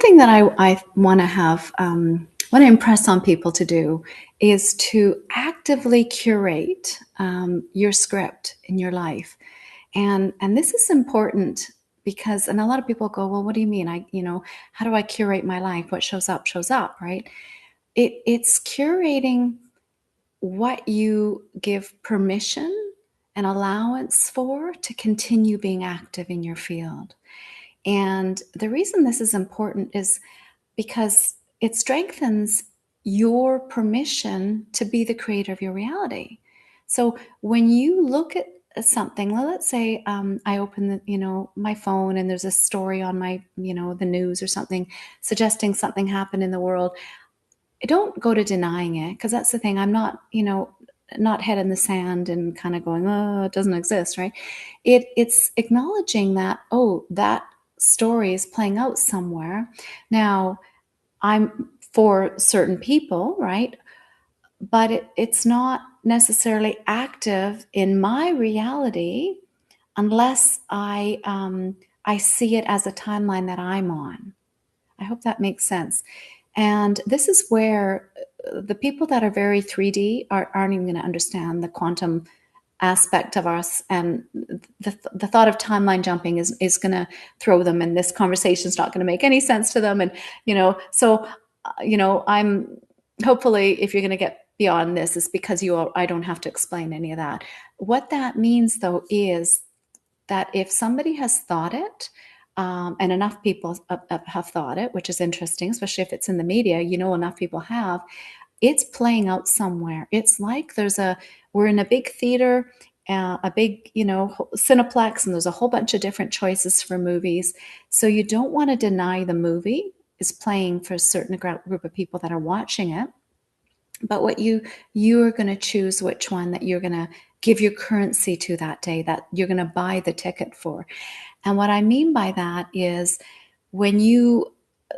thing that I want to impress on people to do is to actively curate your script in your life. And this is important because, and a lot of people go, well, what do you mean? How do I curate my life? What shows up, right? It's curating what you give permission and allowance for to continue being active in your field. And the reason this is important is because it strengthens your permission to be the creator of your reality. So when you look at something, well, let's say I open my phone and there's a story on my the news or something suggesting something happened in the world. I don't go to denying it, because that's the thing. I'm not not head in the sand and kind of going, oh, it doesn't exist, right? It's acknowledging that, oh, that story is playing out somewhere. Now, I'm for certain people, right? But it's not necessarily active in my reality unless I see it as a timeline that I'm on. I hope that makes sense. And this is where the people that are very 3D aren't even going to understand the quantum aspect of us, and the thought of timeline jumping is going to throw them, and this conversation is not going to make any sense to them. And I'm hopefully, if you're going to get beyond this, is because I don't have to explain any of that. What that means, though, is that if somebody has thought it, and enough people have thought it, which is interesting, especially if it's in the media, enough people have, it's playing out somewhere. It's like we're in a big theater, a big, Cineplex, and there's a whole bunch of different choices for movies. So you don't want to deny the movie is playing for a certain group of people that are watching it. But what you are going to choose which one that you're going to give your currency to that day, that you're going to buy the ticket for. And what I mean by that is, when you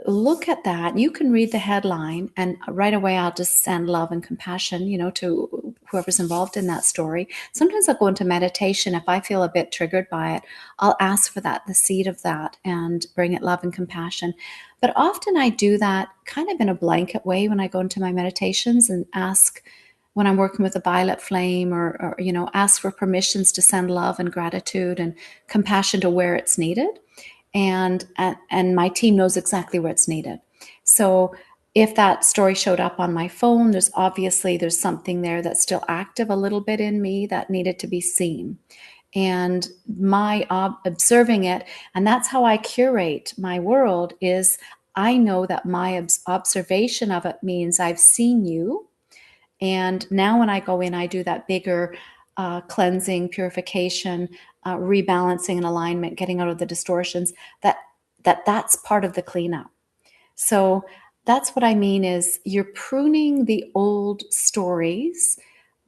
look at that, you can read the headline and right away I'll just send love and compassion, to whoever's involved in that story. Sometimes I'll go into meditation. If I feel a bit triggered by it, I'll ask for the seed of that, and bring it love and compassion. But often I do that kind of in a blanket way when I go into my meditations, and ask, when I'm working with a violet flame, or ask for permissions to send love and gratitude and compassion to where it's needed. And my team knows exactly where it's needed. So if that story showed up on my phone, there's something there that's still active a little bit in me that needed to be seen. And my observing it, and that's how I curate my world, is I know that my observation of it means I've seen you. And now when I go in, I do that bigger cleansing, purification, rebalancing and alignment, getting out of the distortions. That's part of the cleanup. So that's what I mean, is you're pruning the old stories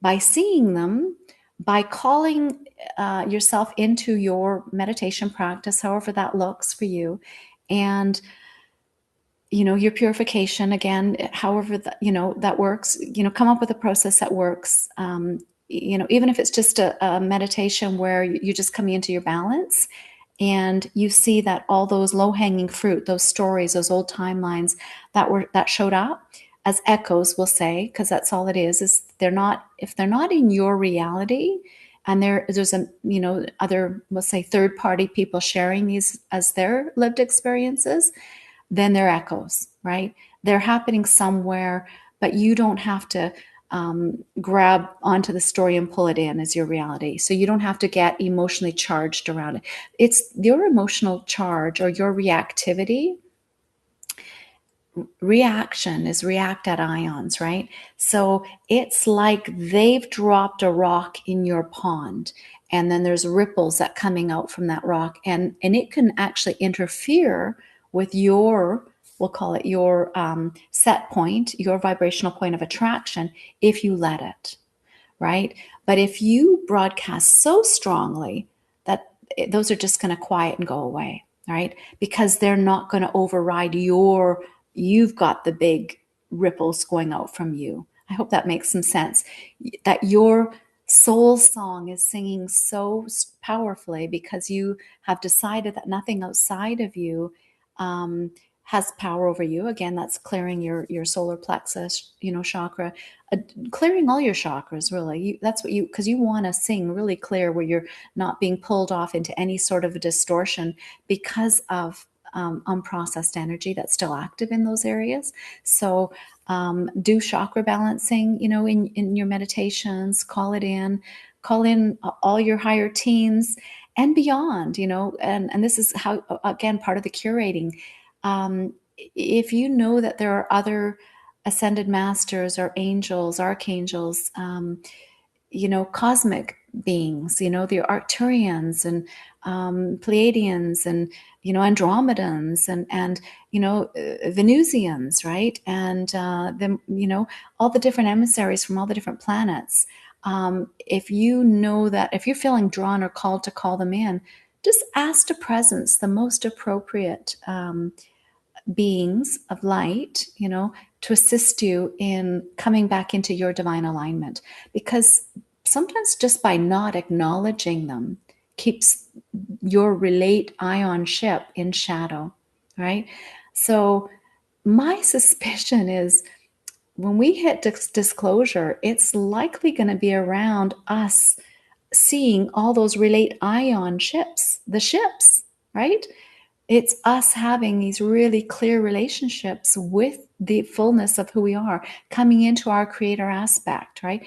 by seeing them, by calling yourself into your meditation practice, however that looks for you, and your purification, again, however that works. Come up with a process that works. Even if it's just a meditation where you're just coming into your balance, and you see that all those low-hanging fruit, those stories, those old timelines that showed up as echoes, we'll say, because that's all it is if they're not in your reality, and there's other, we'll say, third-party people sharing these as their lived experiences, then they're echoes, right? They're happening somewhere, but you don't have to grab onto the story and pull it in as your reality. So you don't have to get emotionally charged around it. It's your emotional charge, or your reactivity. Reaction is reacted ions, right? So it's like they've dropped a rock in your pond, and then there's ripples that coming out from that rock, and it can actually interfere with your, we'll call it your set point, your vibrational point of attraction, if you let it, right? But if you broadcast so strongly that those are just going to quiet and go away, right? Because they're not going to override you've got the big ripples going out from you. I hope that makes some sense. That your soul song is singing so powerfully because you have decided that nothing outside of you has power over you. Again, that's clearing your solar plexus, chakra, clearing all your chakras, really. That's what because you want to sing really clear where you're not being pulled off into any sort of a distortion because of unprocessed energy that's still active in those areas. So do chakra balancing, in your meditations, call in all your higher teams and beyond, and this is how, again, part of the curating. If you know that there are other ascended masters or angels, archangels, cosmic beings, the Arcturians and Pleiadians and, Andromedans and Venusians, right? And all the different emissaries from all the different planets. If you know that, if you're feeling drawn or called to call them in, just ask to presence the most appropriate beings of light, to assist you in coming back into your divine alignment. Because sometimes just by not acknowledging them keeps your relate ion ship in shadow, right? So my suspicion is when we hit disclosure, it's likely going to be around us seeing all those relate ion ships, the ships, right? It's us having these really clear relationships with the fullness of who we are, coming into our creator aspect, right?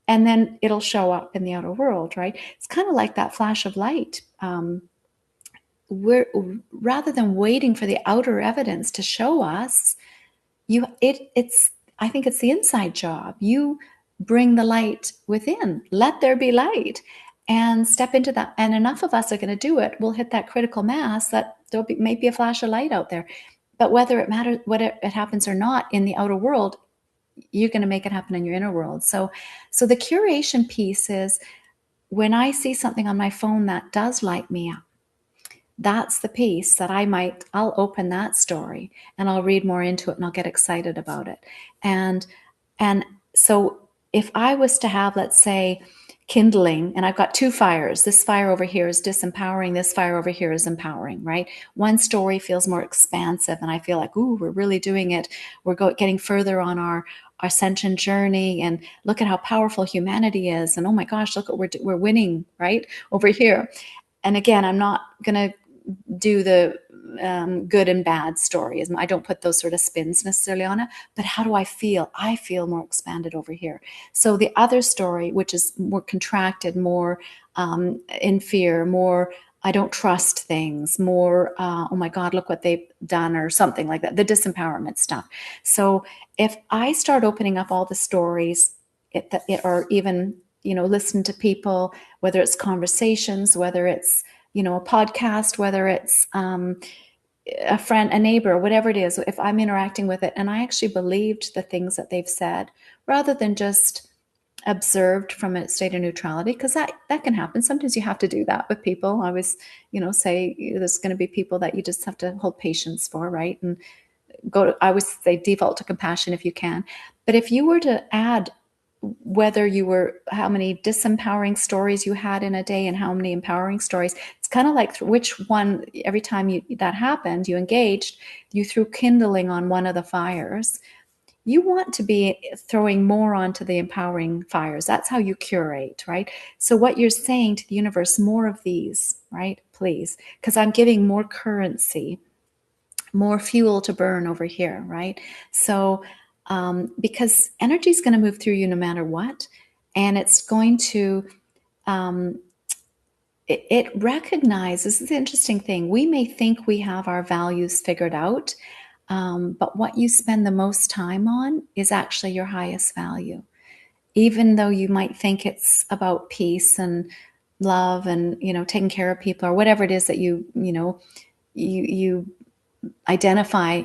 And then it'll show up in the outer world, right? It's kind of like that flash of light. We're rather than waiting for the outer evidence to show us, it's I think it's the inside job. You bring the light within. Let there be light, and step into that. And enough of us are going to do it. We'll hit that critical mass that there'll be maybe a flash of light out there. But whether it matters, whether it happens or not in the outer world, you're going to make it happen in your inner world. So the curation piece is when I see something on my phone that does light me up, that's the piece that I'll open that story and I'll read more into it and I'll get excited about it. And so if I was to have, let's say, kindling, and I've got two fires, this fire over here is disempowering, this fire over here is empowering, right? One story feels more expansive and I feel like, ooh, we're really doing it. We're getting further on our ascension journey, and look at how powerful humanity is. And oh my gosh, look what we're winning, right? Over here. And again, I'm not going to do the good and bad stories. I don't put those sort of spins necessarily on it, but how do I feel? I feel more expanded over here. So the other story, which is more contracted, more in fear, more I don't trust things, more oh my God, look what they've done, or something like that, the disempowerment stuff. So if I start opening up all the stories, or even listen to people, whether it's conversations, whether it's a podcast, whether it's a friend, a neighbor, whatever it is, if I'm interacting with it and I actually believed the things that they've said, rather than just observed from a state of neutrality, because that can happen. Sometimes you have to do that with people. I always, say there's going to be people that you just have to hold patience for, right? And I always say default to compassion if you can. But if you were to add whether how many disempowering stories you had in a day and how many empowering stories, it's kind of like which one, every time that happened, you engaged, you threw kindling on one of the fires. You want to be throwing more onto the empowering fires. That's how you curate, right? So what you're saying to the universe, more of these, right? Please, because I'm giving more currency, more fuel to burn over here, right? So because energy is going to move through you no matter what, and it's going to it recognizes, this is the interesting thing, we may think we have our values figured out, but what you spend the most time on is actually your highest value, even though you might think it's about peace and love and taking care of people or whatever it is that you identify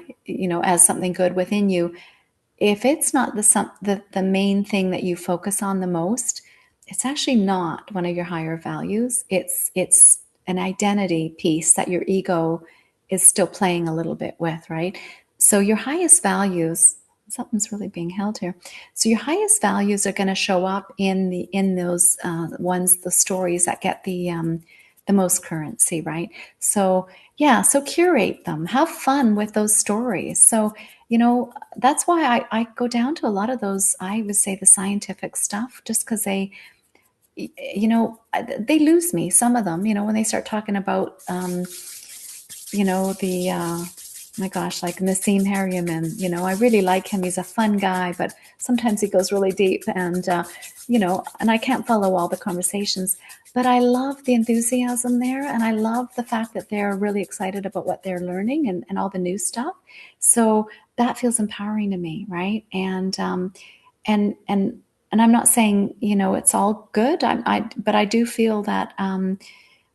as something good within you. If it's not the main thing that you focus on the most, it's actually not one of your higher values. It's an identity piece that your ego is still playing a little bit with, right? So your highest values, something's really being held here. So your highest values are going to show up in those ones, the stories that get the most currency, right? So yeah, so curate them, have fun with those stories. So, that's why I go down to a lot of those, I would say the scientific stuff, just because they lose me, some of them, when they start talking about, the my gosh, like Nassim Harriman. I really like him. He's a fun guy, but sometimes he goes really deep, and and I can't follow all the conversations. But I love the enthusiasm there, and I love the fact that they're really excited about what they're learning, and all the new stuff. So that feels empowering to me, right? And I'm not saying it's all good. But I do feel that.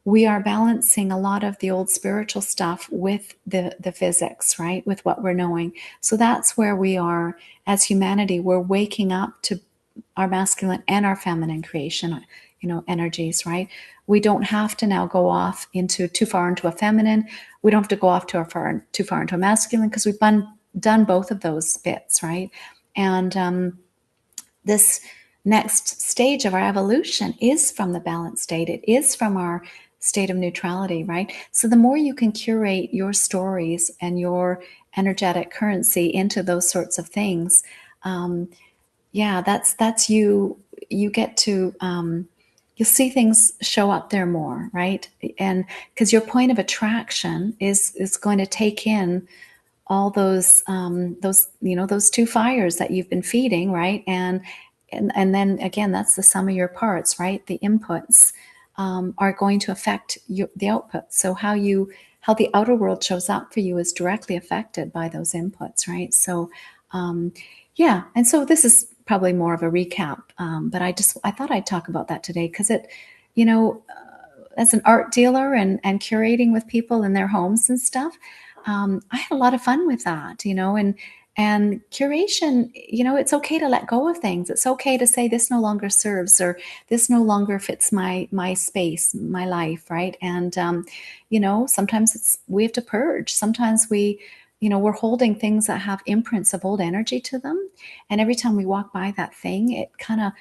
We are balancing a lot of the old spiritual stuff with the physics, right? With what we're knowing. So that's where we are as humanity. We're waking up to our masculine and our feminine creation, energies, right? We don't have to now go off into too far into a feminine. We don't have to go off too far into a masculine, because we've done both of those bits, right? And this next stage of our evolution is from the balanced state. It is from our state of neutrality, right? So the more you can curate your stories and your energetic currency into those sorts of things, yeah, that's you. You get to you'll see things show up there more, right? And because your point of attraction is going to take in all those two fires that you've been feeding, right? And then again, that's the sum of your parts, right? The inputs are going to affect the output. So how the outer world shows up for you is directly affected by those inputs, right? So yeah, and so this is probably more of a recap, but I thought I'd talk about that today, because it, you know, as an art dealer and curating with people in their homes and stuff, I had a lot of fun with that, and curation, it's okay to let go of things. It's okay to say this no longer serves, or this no longer fits my space, my life, right? And sometimes we have to purge. Sometimes we're holding things that have imprints of old energy to them, and every time we walk by that thing, it kind of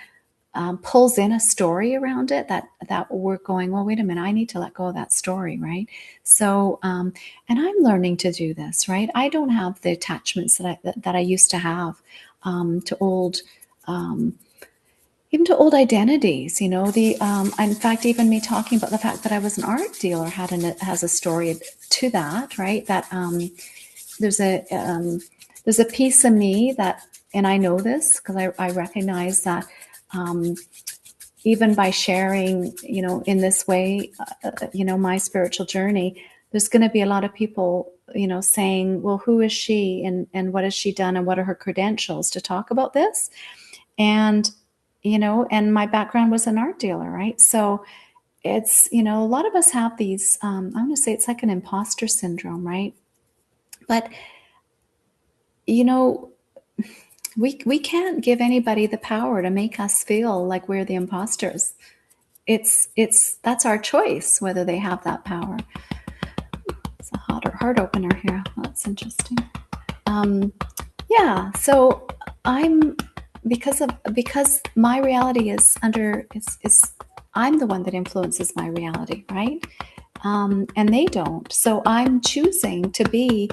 pulls in a story around it that we're going, well, wait a minute, I need to let go of that story, right? So, and I'm learning to do this, right? I don't have the attachments that I used to have to old, even to old identities. In fact, even me talking about the fact that I was an art dealer has a story to that, right? That there's a there's a piece of me that, and I know this because I recognize that. Even by sharing, in this way, my spiritual journey, there's going to be a lot of people, saying, well, who is she, and what has she done, and what are her credentials to talk about this? And, and my background was an art dealer, right? So it's, a lot of us have these, I'm going to say it's like an imposter syndrome, right? But, we can't give anybody the power to make us feel like we're the imposters. That's our choice whether they have that power. It's a heart opener here. That's interesting. Yeah. So I'm because my reality is I'm the one that influences my reality, right? And they don't. So I'm choosing to be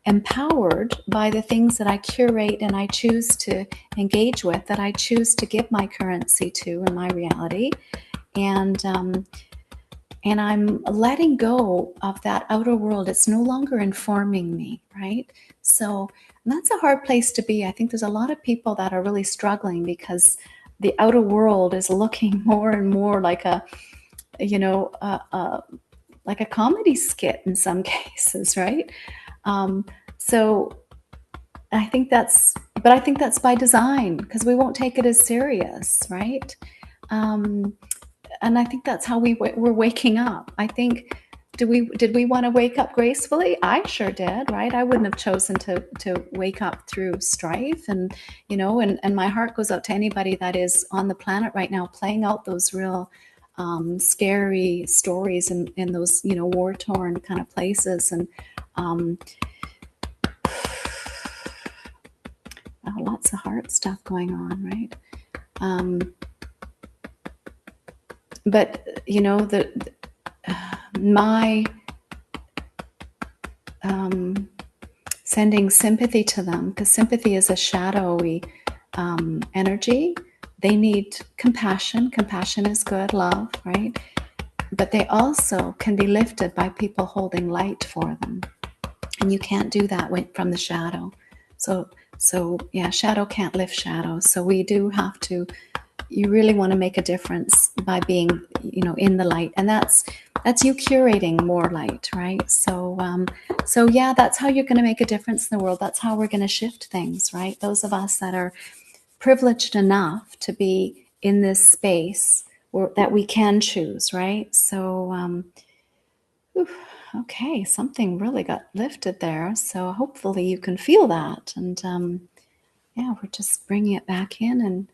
empowered by the things that I curate and I choose to engage with, that I choose to give my currency to in my reality. And I'm letting go of that outer world. It's no longer informing me, right? So that's a hard place to be. I think there's a lot of people that are really struggling because the outer world is looking more and more like like a comedy skit in some cases, right? So I think that's by design, because we won't take it as serious, right? And I think that's how we're waking up. I think, did we want to wake up gracefully? I sure did, right? I wouldn't have chosen to wake up through strife, and and my heart goes out to anybody that is on the planet right now playing out those real scary stories in those war-torn kind of places, and lots of heart stuff going on, right? but you know, my sending sympathy to them, because sympathy is a shadowy energy. They need compassion. Compassion is good, love, right? But they also can be lifted by people holding light for them. And you can't do that from the shadow. So yeah, shadow can't lift shadow. So we do have to, you really want to make a difference by being, you know, in the light. And that's you curating more light, right? So yeah, that's how you're going to make a difference in the world. That's how we're going to shift things, right? Those of us that are privileged enough to be in this space, or that we can choose, right? So okay, something really got lifted there. So hopefully you can feel that. And yeah, we're just bringing it back in and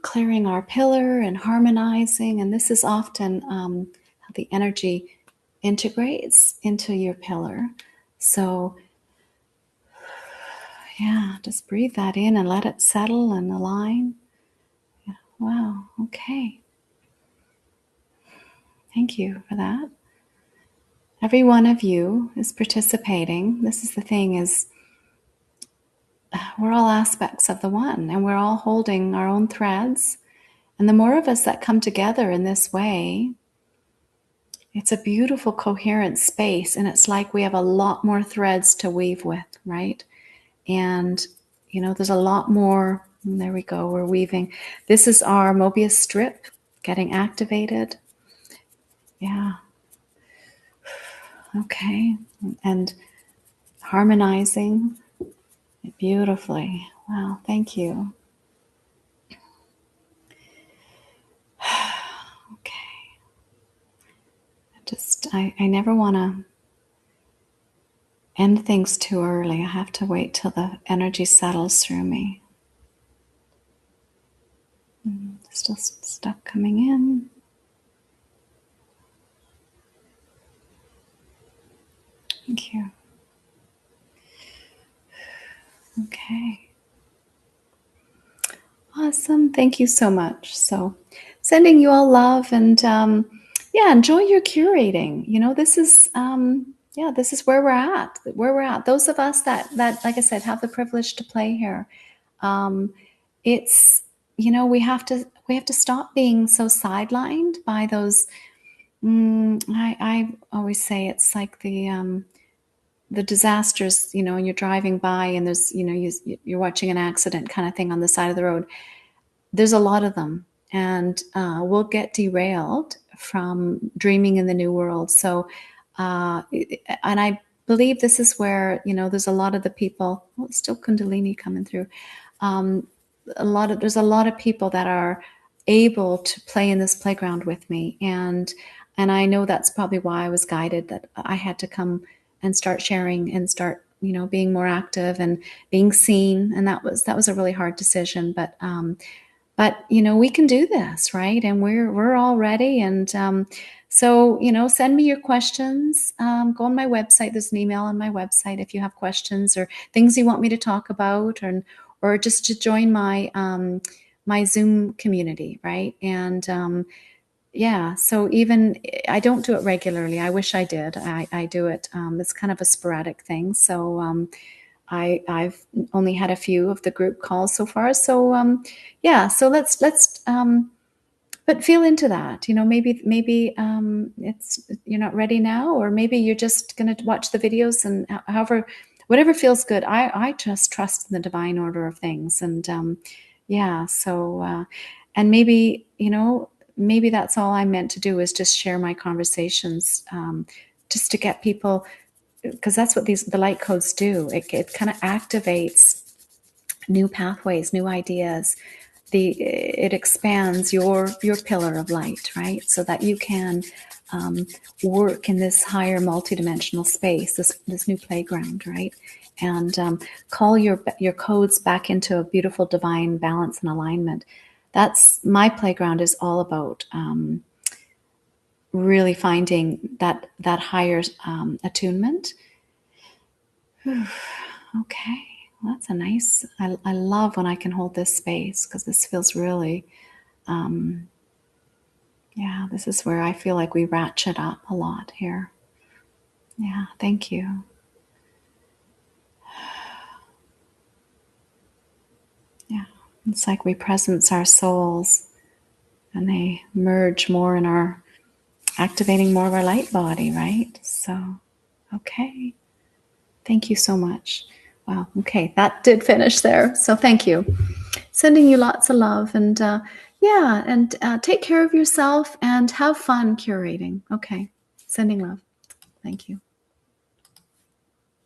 clearing our pillar and harmonizing. And this is often how the energy integrates into your pillar. So yeah, just breathe that in and let it settle and align. Yeah. Wow. Okay. Thank you for that. Every one of you is participating. This is the thing, is we're all aspects of the one, and we're all holding our own threads. And the more of us that come together in this way, it's a beautiful, coherent space. And it's like we have a lot more threads to weave with, right? And, you know, there's a lot more. And there we go. We're weaving. This is our Mobius strip getting activated. Yeah. Okay. And harmonizing beautifully. Wow. Thank you. Okay. I never want to end things too early. I have to wait till the energy settles through me. Still stuff coming in. Thank you. Okay. Awesome. Thank you so much. So, sending you all love, and yeah, enjoy your curating. You know, this is yeah, this is where we're at. Where we're at. Those of us that like I said, have the privilege to play here. It's, you know, we have to stop being so sidelined by those. I always say it's like the disasters, you know, when you're driving by and there's, you know, you're watching an accident kind of thing on the side of the road. There's a lot of them, and we'll get derailed from dreaming in the new world. So, and I believe this is where, you know, there's a lot of the people. Oh, it's still Kundalini coming through. Um, there's a lot of people that are able to play in this playground with me, and I know that's probably why I was guided, that I had to come and start sharing and start, you know, being more active and being seen. And that was a really hard decision, but you know, we can do this, right? And we're all ready. And so, you know, send me your questions. Go on my website. There's an email on my website if you have questions or things you want me to talk about, or just to join my my Zoom community, right? And yeah, so even I don't do it regularly. I wish I did. I do it. It's kind of a sporadic thing. So I've only had a few of the group calls so far. So yeah, so let's but feel into that. You know, maybe it's, you're not ready now, or maybe you're just going to watch the videos, and however, whatever feels good. I just trust in the divine order of things, and yeah. So and maybe, you know, maybe that's all I'm meant to do, is just share my conversations, just to get people, because that's what the light codes do. It kind of activates new pathways, new ideas. It expands your pillar of light, right? So that you can work in this higher multidimensional space, this new playground, right? And call your codes back into a beautiful divine balance and alignment. That's my playground, is all about really finding that higher attunement. Okay, well, that's a nice. I love when I can hold this space, because this feels really Yeah, this is where I feel like we ratchet up a lot here. Yeah, thank you. Yeah, it's like we presence our souls and they merge more in our, activating more of our light body, right? So, okay. Thank you so much. Wow. Okay, that did finish there. So thank you. Sending you lots of love and yeah, and take care of yourself and have fun curating. Okay. Sending love. Thank you.